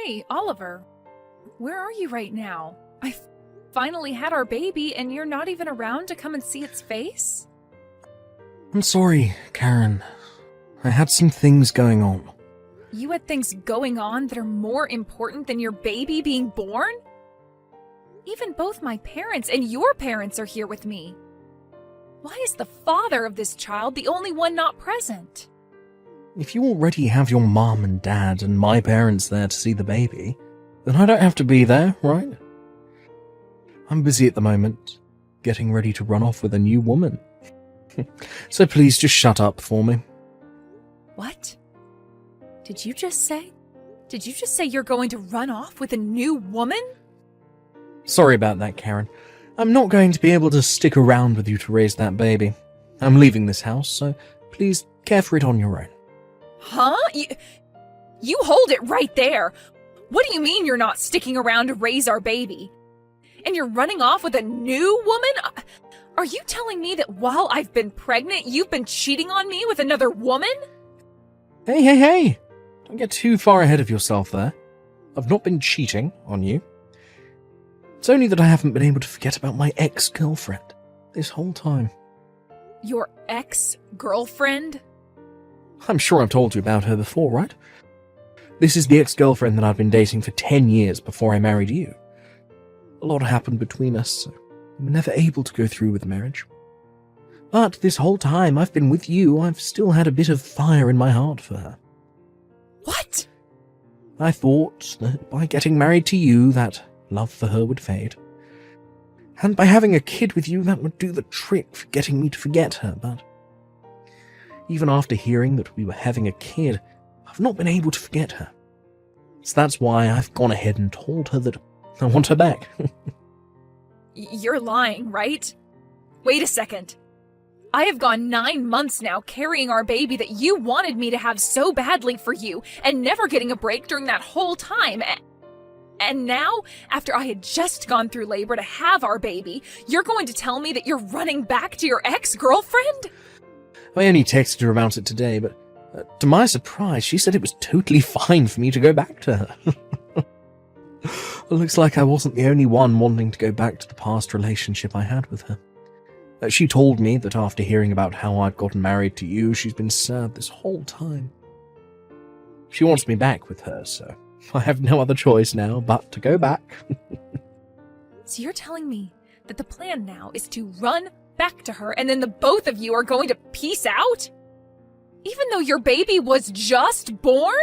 Hey, Oliver. Where are you right now? I finally had our baby and you're not even around to come and see its face? I'm sorry, Karen. I had some things going on. You had things going on that are more important than your baby being born? Even both my parents and your parents are here with me. Why is the father of this child the only one not present? If you already have your mom and dad and my parents there to see the baby, then I don't have to be there, right? I'm busy at the moment, getting ready to run off with a new woman. So please just shut up for me. What? Did you just say you're going to run off with a new woman? Sorry about that, Karen. I'm not going to be able to stick around with you to raise that baby. I'm leaving this house, so please care for it on your own. Huh? You hold it right there. What do you mean you're not sticking around to raise our baby? And you're running off with a new woman? Are you telling me that while I've been pregnant, you've been cheating on me with another woman? Hey! Don't get too far ahead of yourself there. I've not been cheating on you. It's only that I haven't been able to forget about my ex-girlfriend this whole time. Your ex-girlfriend? I'm sure I've told you about her before, right? This is the ex-girlfriend that I've been dating for 10 years before I married you. A lot happened between us, so we were never able to go through with the marriage. But this whole time I've been with you, I've still had a bit of fire in my heart for her. What? I thought that by getting married to you, that love for her would fade. And by having a kid with you, that would do the trick for getting me to forget her, but even after hearing that we were having a kid, I've not been able to forget her. So that's why I've gone ahead and told her that I want her back. You're lying, right? Wait a second. I have gone 9 months now carrying our baby that you wanted me to have so badly for you and never getting a break during that whole time. And now, after I had just gone through labor to have our baby, you're going to tell me that you're running back to your ex-girlfriend? I only texted her about it today, but to my surprise, she said it was totally fine for me to go back to her. It looks like I wasn't the only one wanting to go back to the past relationship I had with her. She told me that after hearing about how I'd gotten married to you, she's been sad this whole time. She wants me back with her, so I have no other choice now but to go back. So you're telling me that the plan now is to run back to her and then the both of you are going to peace out? Even though your baby was just born?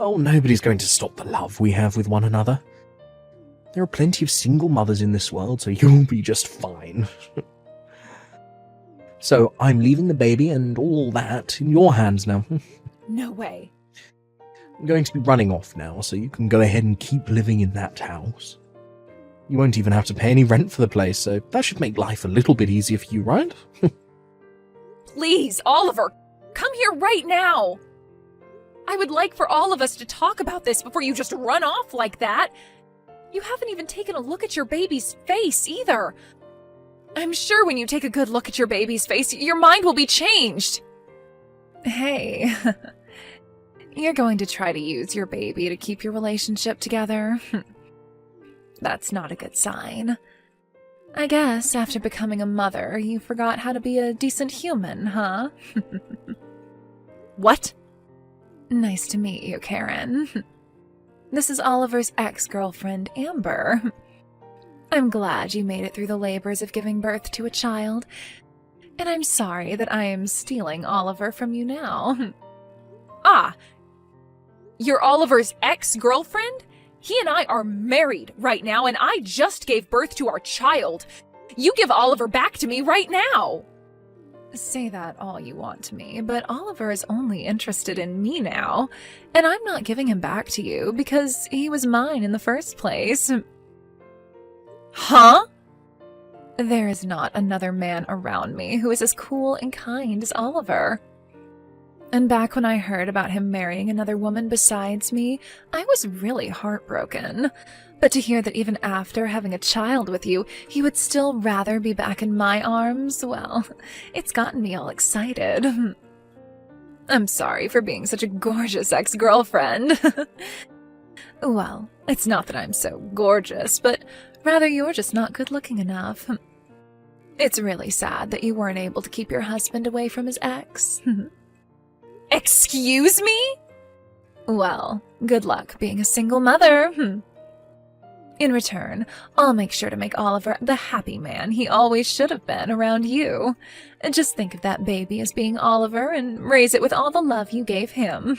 Oh, nobody's going to stop the love we have with one another. There are plenty of single mothers in this world, so you'll be just fine. So I'm leaving the baby and all that in your hands now. No way. I'm going to be running off now, so you can go ahead and keep living in that house. You won't even have to pay any rent for the place, so that should make life a little bit easier for you, right? Please, Oliver, come here right now. I would like for all of us to talk about this before you just run off like that. You haven't even taken a look at your baby's face either. I'm sure when you take a good look at your baby's face, your mind will be changed. Hey, you're going to try to use your baby to keep your relationship together? That's not a good sign. I guess after becoming a mother, you forgot how to be a decent human, huh? What? Nice to meet you, Karen. This is Oliver's ex-girlfriend, Amber. I'm glad you made it through the labors of giving birth to a child, and I'm sorry that I am stealing Oliver from you now. Ah, you're Oliver's ex-girlfriend? He and I are married right now, and I just gave birth to our child. You give Oliver back to me right now. Say that all you want to me, but Oliver is only interested in me now, and I'm not giving him back to you because he was mine in the first place. Huh? There is not another man around me who is as cool and kind as Oliver. And back when I heard about him marrying another woman besides me, I was really heartbroken. But to hear that even after having a child with you, he would still rather be back in my arms, well, it's gotten me all excited. I'm sorry for being such a gorgeous ex-girlfriend. Well, it's not that I'm so gorgeous, but rather you're just not good looking enough. It's really sad that you weren't able to keep your husband away from his ex. Excuse me? Well, good luck being a single mother. In return, I'll make sure to make Oliver the happy man he always should have been around you. Just think of that baby as being Oliver and raise it with all the love you gave him.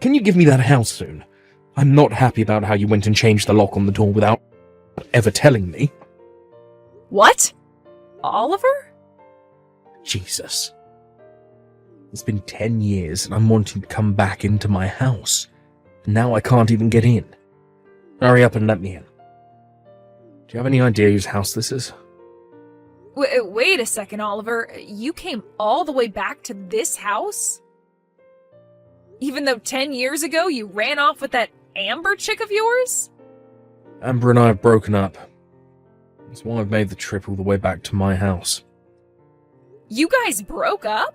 Can you give me that house soon? I'm not happy about how you went and changed the lock on the door without ever telling me. What? Oliver? Jesus. It's been 10 years and I'm wanting to come back into my house. And now I can't even get in. Hurry up and let me in. Do you have any idea whose house this is? Wait a second, Oliver. You came all the way back to this house? Even though 10 years ago you ran off with that Amber chick of yours? Amber and I have broken up. That's why I've made the trip all the way back to my house. You guys broke up?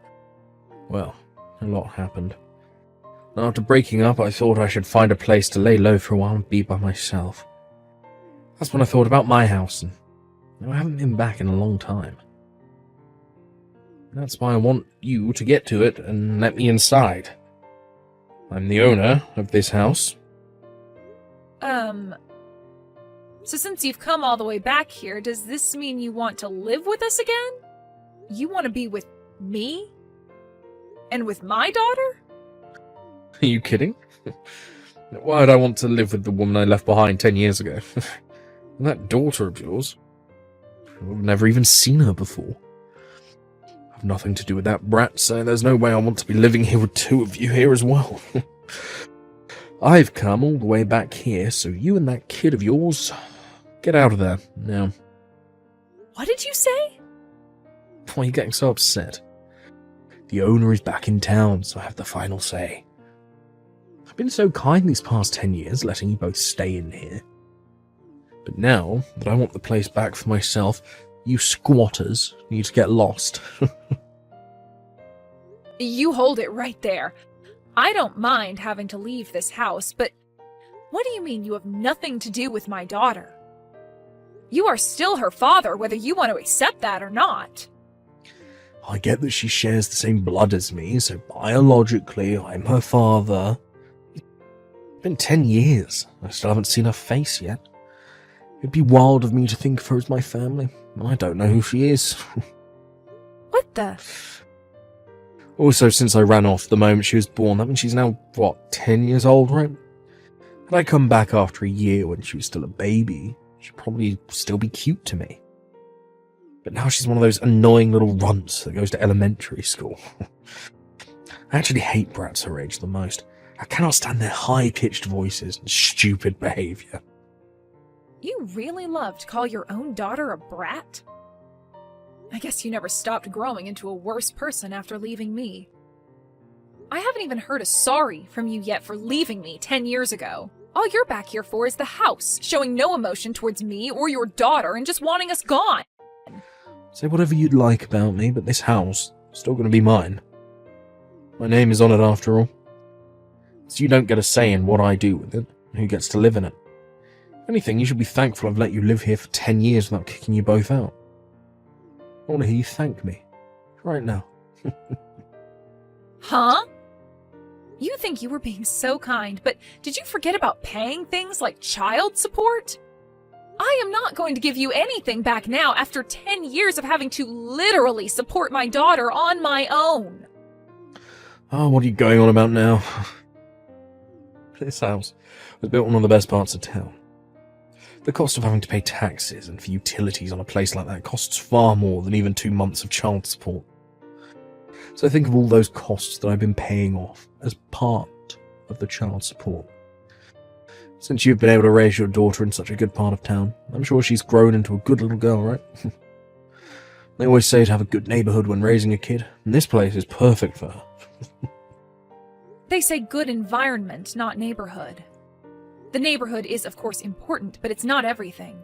Well, a lot happened. After breaking up, I thought I should find a place to lay low for a while and be by myself. That's when I thought about my house, and I haven't been back in a long time. That's why I want you to get to it and let me inside. I'm the owner of this house. So since you've come all the way back here, does this mean you want to live with us again? You want to be with me? And with my daughter? Are you kidding? Why'd I want to live with the woman I left behind 10 years ago? And that daughter of yours? I've never even seen her before. I've nothing to do with that brat, so there's no way I want to be living here with two of you here as well. I've come all the way back here, so you and that kid of yours, get out of there now. What did you say? Why are you getting so upset? The owner is back in town, so I have the final say. I've been so kind these past 10 years, letting you both stay in here. But now that I want the place back for myself, you squatters need to get lost. You hold it right there. I don't mind having to leave this house, but what do you mean you have nothing to do with my daughter? You are still her father, whether you want to accept that or not. I get that she shares the same blood as me, so biologically I'm her father. It's been 10 years. I still haven't seen her face yet. It'd be wild of me to think of her as my family. I don't know who she is. What the? Also, since I ran off the moment she was born, that means she's now, 10 years old, right? Had I come back after a year when she was still a baby, she'd probably still be cute to me. But now she's one of those annoying little runts that goes to elementary school. I actually hate brats her age the most. I cannot stand their high-pitched voices and stupid behaviour. You really love to call your own daughter a brat? I guess you never stopped growing into a worse person after leaving me. I haven't even heard a sorry from you yet for leaving me 10 years ago. All you're back here for is the house, showing no emotion towards me or your daughter and just wanting us gone. Say whatever you'd like about me, but this house is still going to be mine. My name is on it after all. So you don't get a say in what I do with it, and who gets to live in it. If anything, you should be thankful I've let you live here for 10 years without kicking you both out. I want to hear you thank me. Right now. Huh? You think you were being so kind, but did you forget about paying things like child support? I am not going to give you anything back now after 10 years of having to literally support my daughter on my own. Oh, what are you going on about now? This house was built in one of the best parts of town. The cost of having to pay taxes and for utilities on a place like that costs far more than even 2 months of child support. So think of all those costs that I've been paying off as part of the child support. Since you've been able to raise your daughter in such a good part of town, I'm sure she's grown into a good little girl, right? They always say to have a good neighborhood when raising a kid, and this place is perfect for her. They say good environment, not neighborhood. The neighborhood is, of course, important, but it's not everything.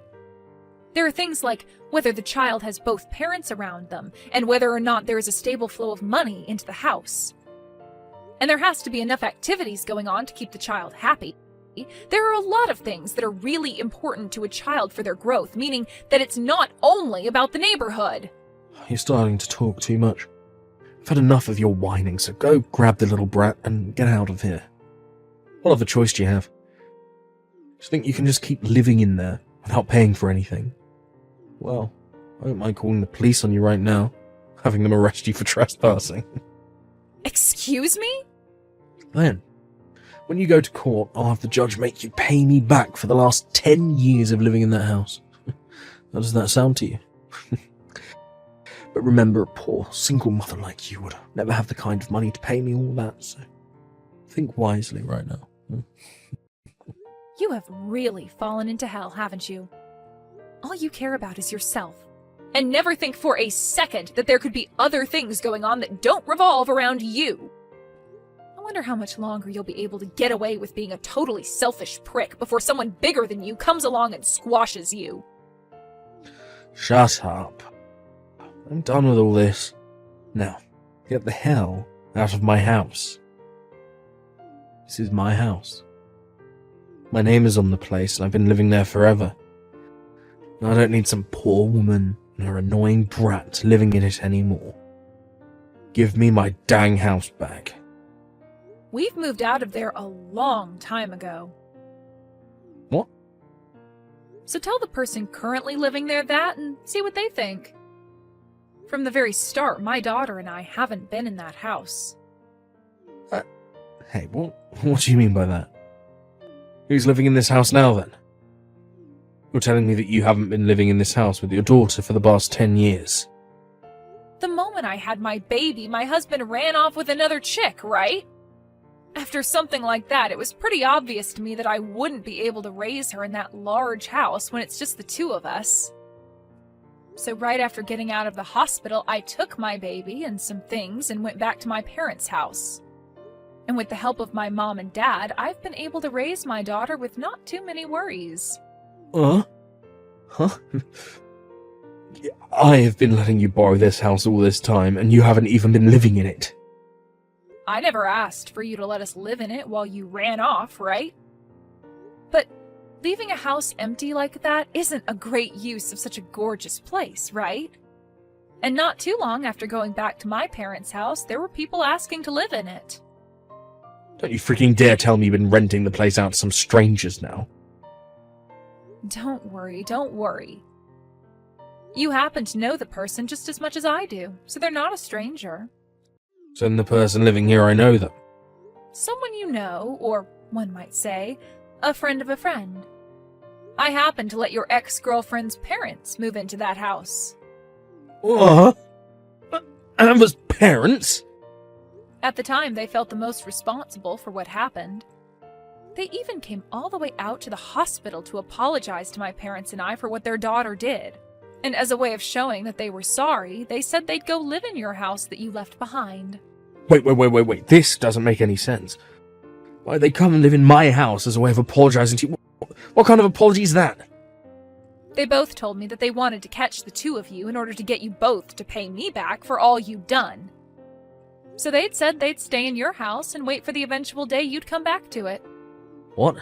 There are things like whether the child has both parents around them and whether or not there is a stable flow of money into the house. And there has to be enough activities going on to keep the child happy. There are a lot of things that are really important to a child for their growth, meaning that it's not only about the neighborhood. You're starting to talk too much. I've had enough of your whining, so go grab the little brat and get out of here. What other choice do you have? Do you think you can just keep living in there without paying for anything? Well, I don't mind calling the police on you right now, having them arrest you for trespassing. Excuse me? Then, when you go to court, I'll have the judge make you pay me back for the last 10 years of living in that house. How does that sound to you? But remember, a poor, single mother like you would never have the kind of money to pay me all that, so think wisely right now. You have really fallen into hell, haven't you? All you care about is yourself, and never think for a second that there could be other things going on that don't revolve around you. I wonder how much longer you'll be able to get away with being a totally selfish prick before someone bigger than you comes along and squashes you. Shut up. I'm done with all this. Now, get the hell out of my house. This is my house. My name is on the place, and I've been living there forever. I don't need some poor woman and her annoying brat living in it anymore. Give me my dang house back. We've moved out of there a long time ago. What? So tell the person currently living there that and see what they think. From the very start, my daughter and I haven't been in that house. Hey, what do you mean by that? Who's living in this house now, then? You're telling me that you haven't been living in this house with your daughter for the past 10 years. The moment I had my baby, my husband ran off with another chick, right? After something like that, it was pretty obvious to me that I wouldn't be able to raise her in that large house when it's just the two of us. So right after getting out of the hospital, I took my baby and some things and went back to my parents' house. And with the help of my mom and dad, I've been able to raise my daughter with not too many worries. Huh? I have been letting you borrow this house all this time, and you haven't even been living in it. I never asked for you to let us live in it while you ran off, right? But leaving a house empty like that isn't a great use of such a gorgeous place, right? And not too long after going back to my parents' house, there were people asking to live in it. Don't you freaking dare tell me you've been renting the place out to some strangers now. Don't worry. You happen to know the person just as much as I do, so they're not a stranger. So then the person living here, I know them. Someone you know, or one might say, a friend of a friend. I happened to let your ex-girlfriend's parents move into that house. What? Amber's parents? At the time, they felt the most responsible for what happened. They even came all the way out to the hospital to apologize to my parents and I for what their daughter did. And as a way of showing that they were sorry, they said they'd go live in your house that you left behind. Wait. This doesn't make any sense. Why'd they come and live in my house as a way of apologizing to you? What kind of apology is that? They both told me that they wanted to catch the two of you in order to get you both to pay me back for all you'd done. So they'd said they'd stay in your house and wait for the eventual day you'd come back to it. What?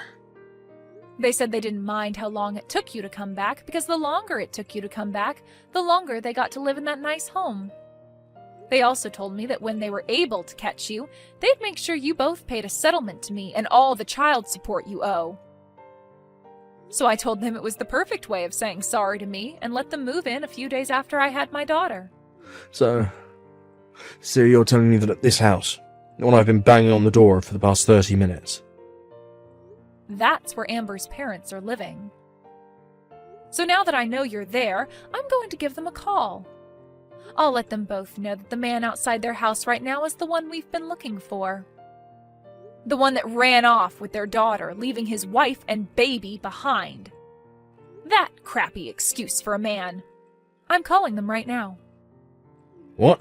They said they didn't mind how long it took you to come back, because the longer it took you to come back, the longer they got to live in that nice home. They also told me that when they were able to catch you, they'd make sure you both paid a settlement to me and all the child support you owe. So I told them it was the perfect way of saying sorry to me and let them move in a few days after I had my daughter. So you're telling me that at this house, the one I've been banging on the door for the past 30 minutes, that's where Amber's parents are living. So now that I know you're there, I'm going to give them a call. I'll let them both know that the man outside their house right now is the one we've been looking for. The one that ran off with their daughter, leaving his wife and baby behind. That crappy excuse for a man. I'm calling them right now. What?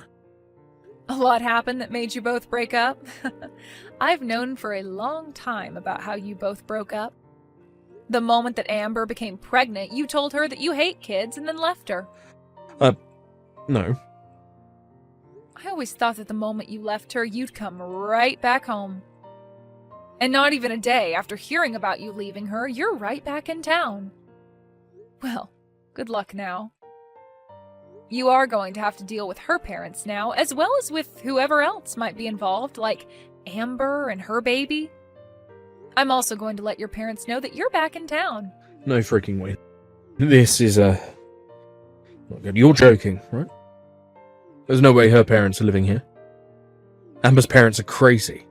A lot happened that made you both break up. I've known for a long time about how you both broke up. The moment that Amber became pregnant, you told her that you hate kids and then left her. No. I always thought that the moment you left her, you'd come right back home. And not even a day after hearing about you leaving her, you're right back in town. Well, good luck now. You are going to have to deal with her parents now, as well as with whoever else might be involved, like Amber and her baby. I'm also going to let your parents know that you're back in town. No freaking way. This is, not good. You're joking, right? There's no way her parents are living here. Amber's parents are crazy.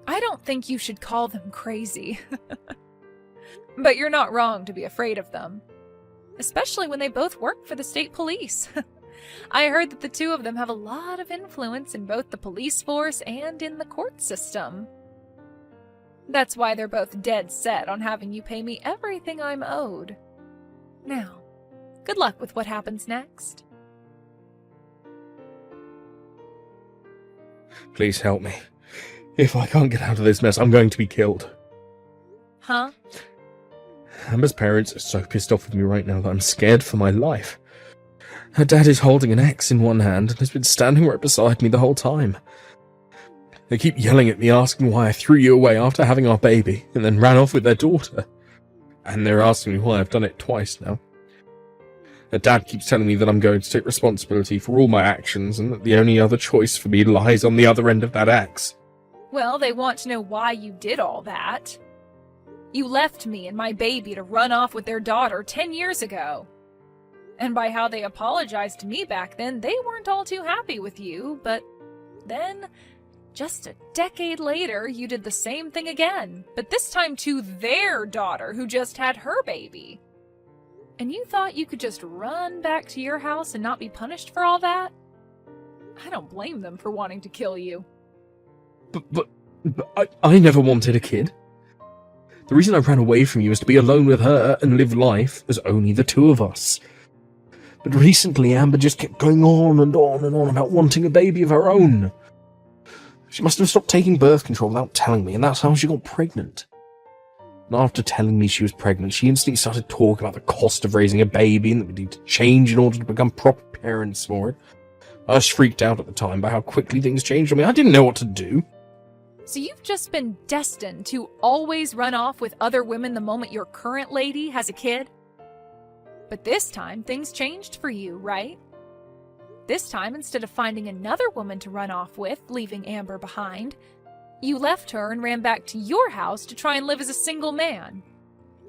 I don't think you should call them crazy. But you're not wrong to be afraid of them. Especially when they both work for the state police. I heard that the two of them have a lot of influence in both the police force and in the court system. That's why they're both dead set on having you pay me everything I'm owed. Now, good luck with what happens next. Please help me. If I can't get out of this mess, I'm going to be killed. Huh? Amber's parents are so pissed off with me right now that I'm scared for my life. Her dad is holding an axe in one hand and has been standing right beside me the whole time. They keep yelling at me, asking why I threw you away after having our baby, and then ran off with their daughter. And they're asking me why I've done it twice now. Her dad keeps telling me that I'm going to take responsibility for all my actions, and that the only other choice for me lies on the other end of that axe. Well, they want to know why you did all that. You left me and my baby to run off with their daughter 10 years ago. And by how they apologized to me back then, they weren't all too happy with you, but then, just a decade later, you did the same thing again, but this time to their daughter who just had her baby. And you thought you could just run back to your house and not be punished for all that? I don't blame them for wanting to kill you. But I never wanted a kid. The reason I ran away from you was to be alone with her and live life as only the two of us. But recently Amber just kept going on and on and on about wanting a baby of her own. She must have stopped taking birth control without telling me, and that's how she got pregnant. And after telling me she was pregnant, she instantly started talking about the cost of raising a baby and that we need to change in order to become proper parents for it. I was freaked out at the time by how quickly things changed on me. I didn't know what to do. So you've just been destined to always run off with other women the moment your current lady has a kid? But this time, things changed for you, right? This time, instead of finding another woman to run off with, leaving Amber behind, you left her and ran back to your house to try and live as a single man.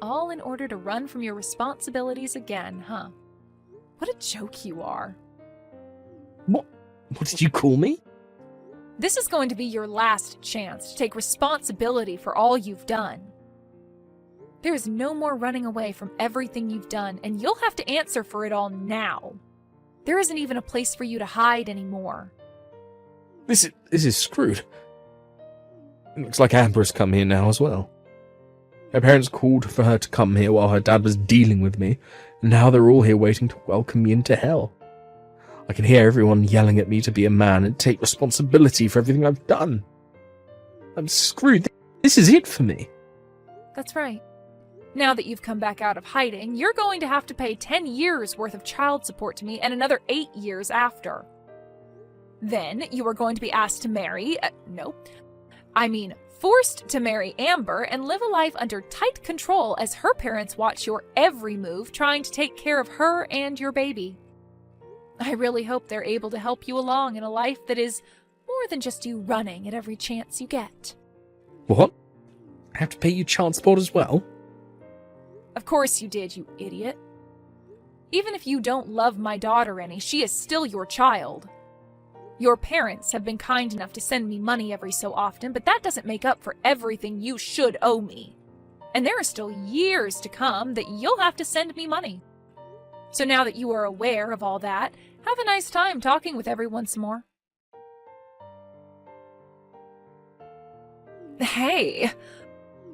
All in order to run from your responsibilities again, huh? What a joke you are. What did you call me? This is going to be your last chance to take responsibility for all you've done. There is no more running away from everything you've done, and you'll have to answer for it all now. There isn't even a place for you to hide anymore. This is screwed. It looks like Amber has come here now as well. Her parents called for her to come here while her dad was dealing with me, and now they're all here waiting to welcome me into hell. I can hear everyone yelling at me to be a man and take responsibility for everything I've done. I'm screwed. This is it for me. That's right. Now that you've come back out of hiding, you're going to have to pay 10 years worth of child support to me and another 8 years after. Then you are going to be asked to marry, forced to marry Amber and live a life under tight control as her parents watch your every move, trying to take care of her and your baby. I really hope they're able to help you along in a life that is more than just you running at every chance you get. What? I have to pay you child support as well? Of course you did, you idiot. Even if you don't love my daughter any, she is still your child. Your parents have been kind enough to send me money every so often, but that doesn't make up for everything you should owe me. And there are still years to come that you'll have to send me money. So now that you are aware of all that, have a nice time talking with everyone some more. Hey,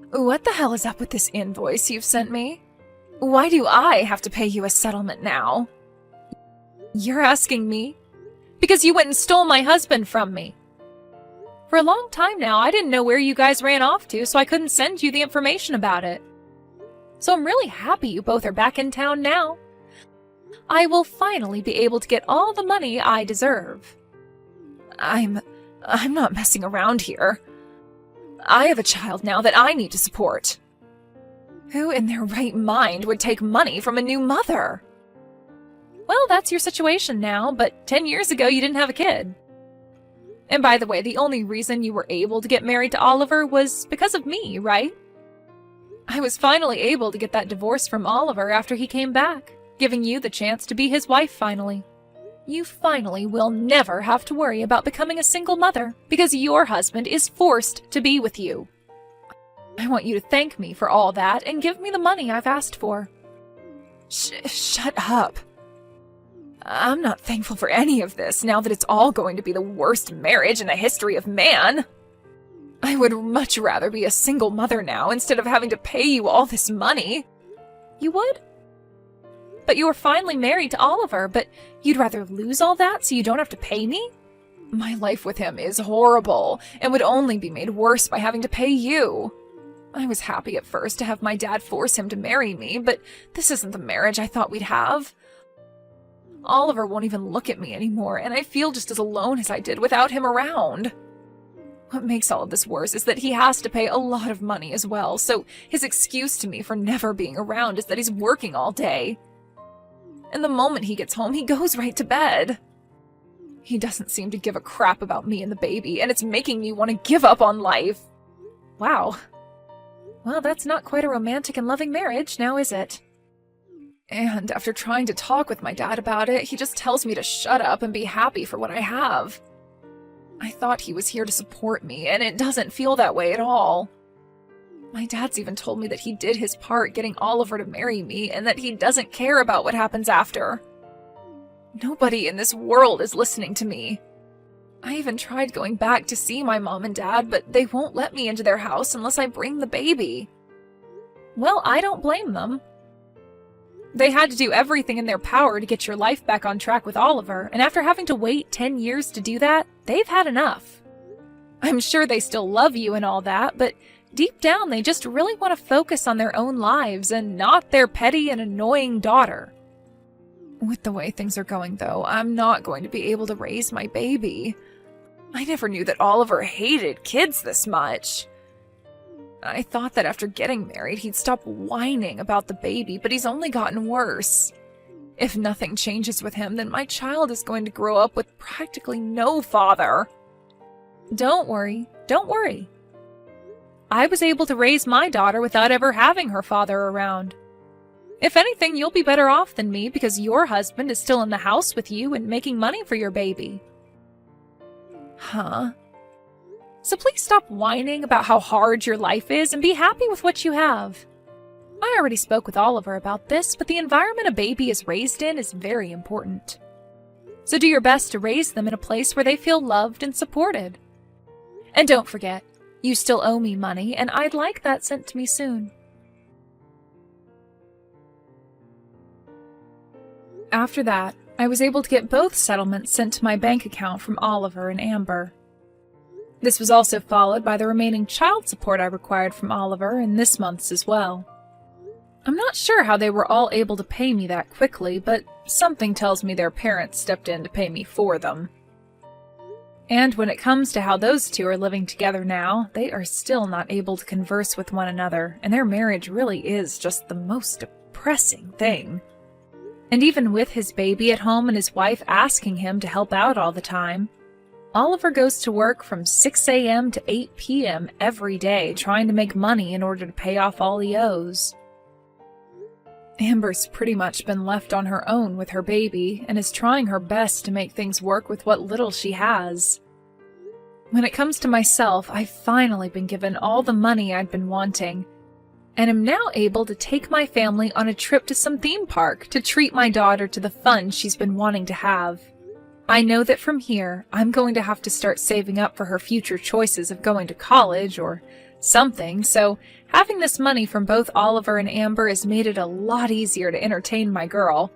what the hell is up with this invoice you've sent me? Why do I have to pay you a settlement now? You're asking me? Because you went and stole my husband from me. For a long time now, I didn't know where you guys ran off to, so I couldn't send you the information about it. So I'm really happy you both are back in town now. I will finally be able to get all the money I deserve. I'm not messing around here. I have a child now that I need to support. Who in their right mind would take money from a new mother? Well, that's your situation now, but 10 years ago you didn't have a kid. And by the way, the only reason you were able to get married to Oliver was because of me, right? I was finally able to get that divorce from Oliver after he came back, giving you the chance to be his wife finally. You finally will never have to worry about becoming a single mother because your husband is forced to be with you. I want you to thank me for all that and give me the money I've asked for. Shut up. I'm not thankful for any of this now that it's all going to be the worst marriage in the history of man. I would much rather be a single mother now instead of having to pay you all this money. You would? But you were finally married to Oliver, but you'd rather lose all that so you don't have to pay me? My life with him is horrible and would only be made worse by having to pay you. I was happy at first to have my dad force him to marry me, but this isn't the marriage I thought we'd have. Oliver won't even look at me anymore, and I feel just as alone as I did without him around. What makes all of this worse is that he has to pay a lot of money as well, so his excuse to me for never being around is that he's working all day. And the moment he gets home, he goes right to bed. He doesn't seem to give a crap about me and the baby, and it's making me want to give up on life. Wow. Well, that's not quite a romantic and loving marriage, now is it? And after trying to talk with my dad about it, he just tells me to shut up and be happy for what I have. I thought he was here to support me, and it doesn't feel that way at all. My dad's even told me that he did his part getting Oliver to marry me, and that he doesn't care about what happens after. Nobody in this world is listening to me. I even tried going back to see my mom and dad, but they won't let me into their house unless I bring the baby. Well, I don't blame them. They had to do everything in their power to get your life back on track with Oliver, and after having to wait 10 years to do that, they've had enough. I'm sure they still love you and all that, but deep down they just really want to focus on their own lives and not their petty and annoying daughter. With the way things are going, though, I'm not going to be able to raise my baby. I never knew that Oliver hated kids this much. I thought that after getting married, he'd stop whining about the baby, but he's only gotten worse. If nothing changes with him, then my child is going to grow up with practically no father. Don't worry. I was able to raise my daughter without ever having her father around. If anything, you'll be better off than me because your husband is still in the house with you and making money for your baby. Huh? So please stop whining about how hard your life is and be happy with what you have. I already spoke with Oliver about this, but the environment a baby is raised in is very important. So do your best to raise them in a place where they feel loved and supported. And don't forget, you still owe me money, and I'd like that sent to me soon. After that, I was able to get both settlements sent to my bank account from Oliver and Amber. This was also followed by the remaining child support I required from Oliver and this month's as well. I'm not sure how they were all able to pay me that quickly, but something tells me their parents stepped in to pay me for them. And when it comes to how those two are living together now, they are still not able to converse with one another, and their marriage really is just the most depressing thing. And even with his baby at home and his wife asking him to help out all the time, Oliver goes to work from 6 a.m. to 8 p.m. every day trying to make money in order to pay off all he owes. Amber's pretty much been left on her own with her baby and is trying her best to make things work with what little she has. When it comes to myself, I've finally been given all the money I'd been wanting, and am now able to take my family on a trip to some theme park to treat my daughter to the fun she's been wanting to have. I know that from here, I'm going to have to start saving up for her future choices of going to college or something, so having this money from both Oliver and Amber has made it a lot easier to entertain my girl.